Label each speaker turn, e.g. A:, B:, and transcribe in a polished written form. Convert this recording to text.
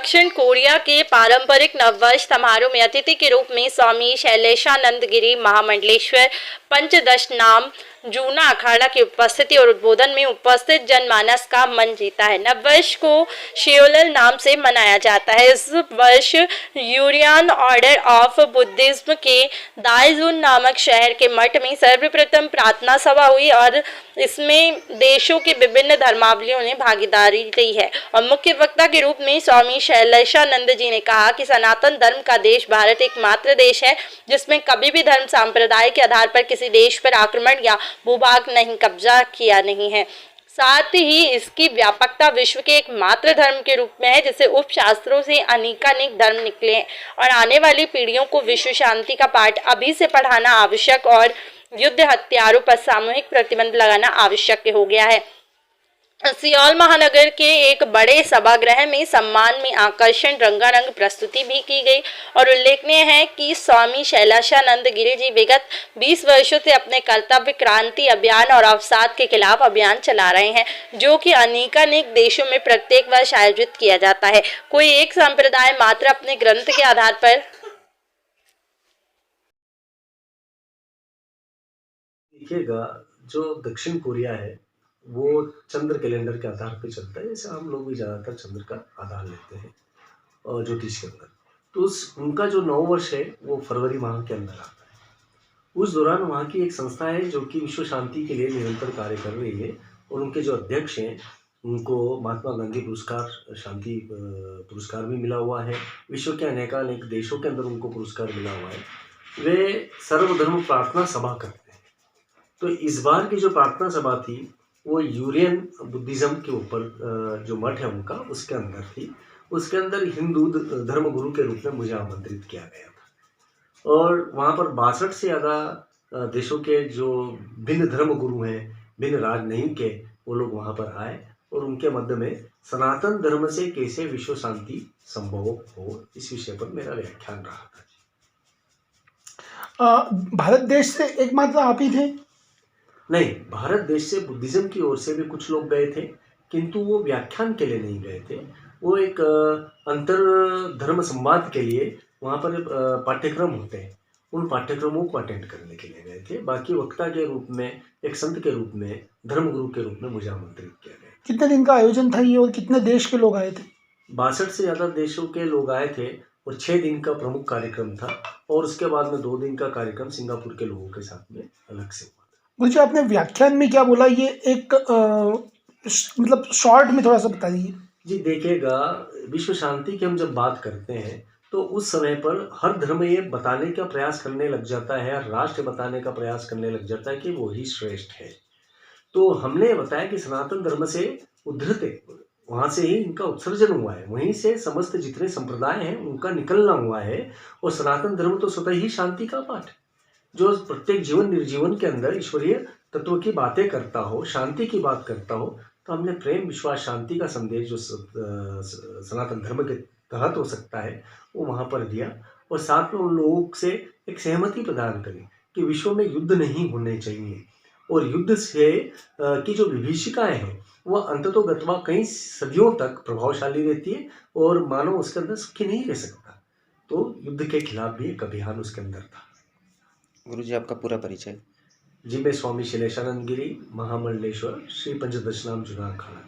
A: दक्षिण कोरिया के पारंपरिक नववर्ष समारोह में अतिथि के रूप में स्वामी शैलेशानंद गिरी महामंडलेश्वर पंचदशनाम जूना अखाड़ा की उपस्थिति और उद्बोधन में उपस्थित जनमानस का मन जीता है। नववर्ष को शेओलल नाम से मनाया जाता है। इस वर्ष यूरियन ऑर्डर ऑफ बुद्धिज्म के दाएजुन नामक शहर के मठ में सर्वप्रथम प्रार्थना सभा हुई और इसमें देशों के विभिन्न धर्मावलंबियों ने भागीदारी दी है। और मुख्य वक्ता के रूप में स्वामी शैलेशानंद जी ने कहा कि सनातन धर्म का देश भारत एकमात्र देश है जिसमें कभी भी धर्म संप्रदाय के आधार पर किसी देश पर आक्रमण या भूभाग नहीं कब्जा किया नहीं है। साथ ही इसकी व्यापकता विश्व के एकमात्र धर्म के रूप में है जिसे उपशास्त्रों से अनेकानेक धर्म निकले हैं और आने वाली पीढ़ियों को विश्व शांति का पाठ अभी से पढ़ाना आवश्यक और युद्ध हथियारों पर सामूहिक प्रतिबंध लगाना आवश्यक हो गया है। सियोल महानगर के एक बड़े सभागृह में सम्मान में आकर्षण रंगारंग प्रस्तुति भी की गई और उल्लेखनीय है कि स्वामी शैलेशानंद गिरी जी विगत 20 वर्षों से अपने कर्तव्य क्रांति अभियान और अवसाद के खिलाफ अभियान चला रहे हैं जो कि अनेकानेक देशों में प्रत्येक वर्ष आयोजित किया जाता है। कोई एक संप्रदाय मात्र अपने ग्रंथ के आधार पर
B: देखिएगा, जो दक्षिण कोरिया है वो चंद्र कैलेंडर के आधार पे चलता है। जैसे हम लोग भी ज़्यादातर चंद्र का आधार लेते हैं और ज्योतिष के अंदर। तो उनका जो नव वर्ष है वो फरवरी माह के अंदर आता है। उस दौरान वहाँ की एक संस्था है जो कि विश्व शांति के लिए निरंतर कार्य कर रही है और उनके जो अध्यक्ष हैं उनको महात्मा गांधी पुरस्कार शांति पुरस्कार भी मिला हुआ है। विश्व के अनेकानेक देशों के अंदर उनको पुरस्कार मिला हुआ है। वे सर्वधर्म प्रार्थना सभा करते हैं। तो इस बार की जो प्रार्थना सभा थी वो यूरियन बुद्धिज़्म के ऊपर जो मठ है उनका उसके अंदर थी। उसके अंदर हिंदू धर्म गुरु के रूप में मुझे आमंत्रित किया गया था और वहाँ पर 62 से ज़्यादा देशों के जो भिन्न धर्म गुरु हैं, भिन्न राजनयिक के, वो लोग वहाँ पर आए और उनके मध्य में सनातन धर्म से कैसे विश्व शांति संभव हो इस विषय पर मेरा व्याख्यान रहा था।
C: भारत देश से एकमात्र आप ही थे?
B: नहीं, भारत देश से बुद्धिज़्म की ओर से भी कुछ लोग गए थे, किंतु वो व्याख्यान के लिए नहीं गए थे। वो एक अंतर धर्म संवाद के लिए वहाँ पर पाठ्यक्रम होते हैं, उन पाठ्यक्रमों को अटेंड करने के लिए गए थे। बाकी वक्ता के रूप में, एक संत के रूप में, धर्मगुरु के रूप में मुझे आमंत्रित किया गया।
C: कितने दिन का आयोजन था ये और कितने देश के लोग आए थे?
B: 62 से ज़्यादा देशों के लोग आए थे और 6 दिन का प्रमुख कार्यक्रम था और उसके बाद में 2 दिन का कार्यक्रम सिंगापुर के लोगों के साथ में अलग से हुआ।
C: मुझे आपने व्याख्यान में क्या बोला, ये एक मतलब शॉर्ट में थोड़ा सा बताइए।
B: जी देखिएगा, विश्व शांति की हम जब बात करते हैं तो उस समय पर हर धर्म ये बताने का प्रयास करने लग जाता है, हर राष्ट्र बताने का प्रयास करने लग जाता है कि वो ही श्रेष्ठ है। तो हमने बताया कि सनातन धर्म से उद्धृत है, वहाँ से ही इनका उत्सर्जन हुआ है, वहीं से समस्त जितने संप्रदाय हैं उनका निकलना हुआ है और सनातन धर्म तो स्वतः ही शांति का पाठ है जो प्रत्येक जीवन निर्जीवन के अंदर ईश्वरीय तत्व की बातें करता हो, शांति की बात करता हो। तो हमने प्रेम विश्वास शांति का संदेश जो सनातन धर्म के तहत हो सकता है वो वहाँ पर दिया और साथ में उन लोगों से एक सहमति प्रदान करी कि विश्व में युद्ध नहीं होने चाहिए और युद्ध से की जो विभीषिकाएँ हैं वह अंततोगत्वा कई सदियों तक प्रभावशाली रहती है और मानव उसके अंदर सुखी नहीं रह सकता। तो युद्ध के खिलाफ भी एक अभियान उसके अंदर था।
D: गुरुजी, आपका पूरा परिचय?
B: जी, मैं स्वामी शैलेशानंद गिरी, महामंडलेश्वर, श्री पंचदशनाम जूना अखाड़ा।